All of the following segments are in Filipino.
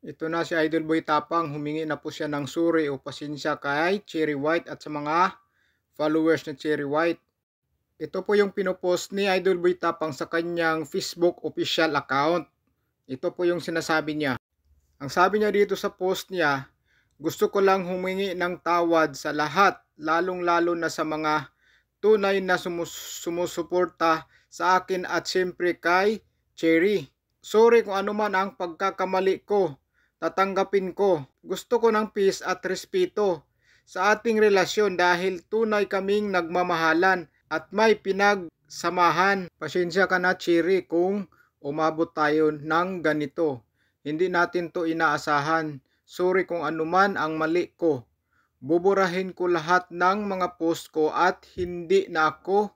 Ito na si Idol Boy Tapang, humingi na po siya ng suri o pasensya kay Cherry White at sa mga followers ni Cherry White. Ito po yung pinopost ni Idol Boy Tapang sa kanyang Facebook official account. Ito po yung sinasabi niya. Ang sabi niya dito sa post niya, gusto ko lang humingi ng tawad sa lahat, lalong-lalo na sa mga tunay na sumusuporta sa akin at siyempre kay Cherry. Sorry kung ano man ang pagkakamali ko, tatanggapin ko. Gusto ko ng peace at respeto sa ating relasyon dahil tunay kaming nagmamahalan at may pinagsamahan. Pasensya ka na Cherry kung umabot tayo ng ganito. Hindi natin to inaasahan. Sorry kung ano man ang mali ko. Buburahin ko lahat ng mga post ko at hindi na ako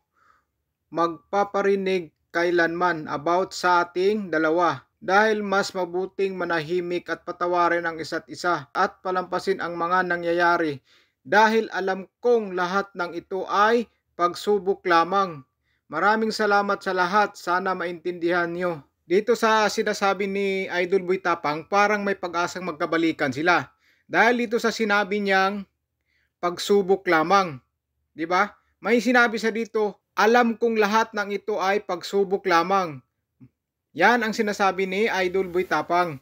magpaparinig kailanman about sa ating dalawa. Dahil mas mabuting manahimik at patawarin ang isa't isa at palampasin ang mga nangyayari. Dahil alam kong lahat ng ito ay pagsubok lamang. Maraming salamat sa lahat. Sana maintindihan nyo. Dito sa sinasabi ni Idol Boy Tapang, parang may pag-asang magkabalikan sila. Dahil dito sa sinabi niyang pagsubok lamang. 'Di ba? May sinabi sa dito, alam kong lahat ng ito ay pagsubok lamang. Yan ang sinasabi ni Idol Boy Tapang.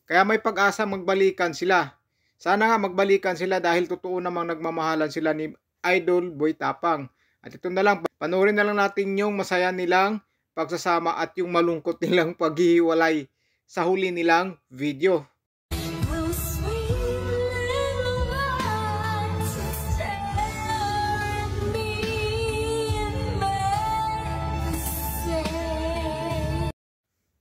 Kaya may pag-asa magbalikan sila. Sana nga magbalikan sila dahil totoo namang nagmamahalan sila ni Idol Boy Tapang. At ito na lang, panoorin na lang natin yung masaya nilang pagsasama at yung malungkot nilang paghihiwalay sa huli nilang video.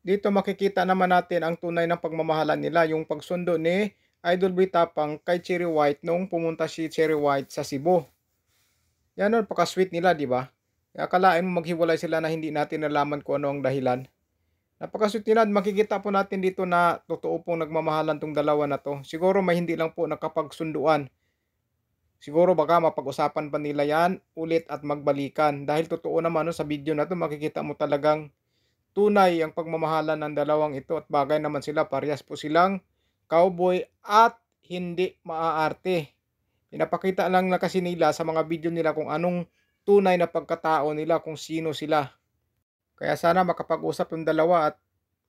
Dito makikita naman natin ang tunay ng pagmamahalan nila, yung pagsundo ni Idol Boy Tapang kay Cherry White nung pumunta si Cherry White sa Cebu. Yan o, napaka-sweet nila, di ba? Akalain mo maghiwalay sila na hindi natin nalaman kung ano ang dahilan. Napaka-sweet nila, makikita po natin dito na totoo pong nagmamahalan tong dalawa na to. Siguro may hindi lang po nakapagsunduan. Siguro baka mapag-usapan pa nila yan ulit at magbalikan. Dahil totoo naman no, sa video na to makikita mo talagang tunay ang pagmamahalan ng dalawang ito at bagay naman sila, parehas po silang cowboy at hindi maaarte. Pinapakita lang na kasi nila sa mga video nila kung anong tunay na pagkatao nila, kung sino sila. Kaya sana makapag-usap yung dalawa at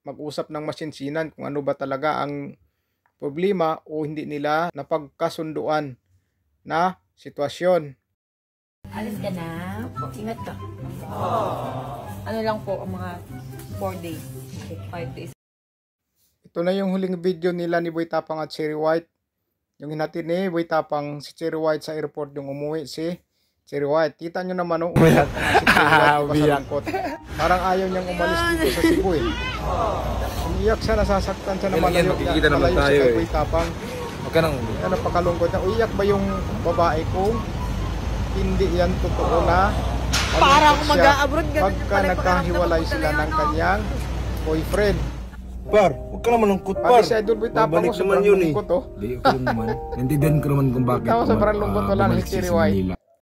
mag-usap ng masinsinan kung ano ba talaga ang problema o hindi nila napagkasunduan na sitwasyon. Alis ka na. Ingat ka. Ano lang po ang mga 4 days, 5 days. Ito na yung huling video nila ni Boy Tapang at Cherry White. Yung hinatid ni Boy Tapang si Cherry White sa airport, yung umuwi si Cherry White. Kita nyo naman nung umiyak si Cherry White pasalungkot. Parang ayaw niyang umalis dito sa Cebu eh. Umiyak siya, nasasaktan siya na malayo siya kay Boy Tapang. Yan, napakalungkot na. Uiyak ba yung babae kung hindi yan totoo na para ako mag-a-abroad pagka nagkahiwalay sila ng kanyang boyfriend. Par, huwag ka naman lungkot, par. Si Idol Boy Tapang ko, sobrang lungkot oh. Hindi ko naman. Nandiyan ko naman kung bakit. Sobrang lungkot wala na si Cherry White.